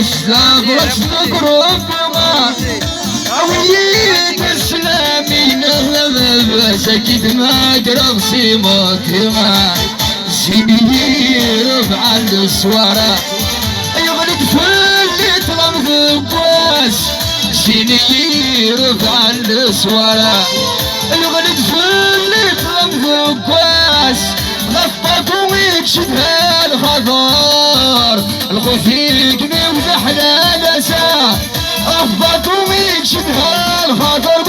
واشتاق ربما عويت اسلامي بس اكيد ما قرب سيموت ما سيدي رفع الصوارة يغلق فلت رمض القواس سيدي رفع الصوارة يغلق فلت رمض القواس غفط ويكشفها الخضار الخفيق نمزح لابسا غفط ويكشفها الخضار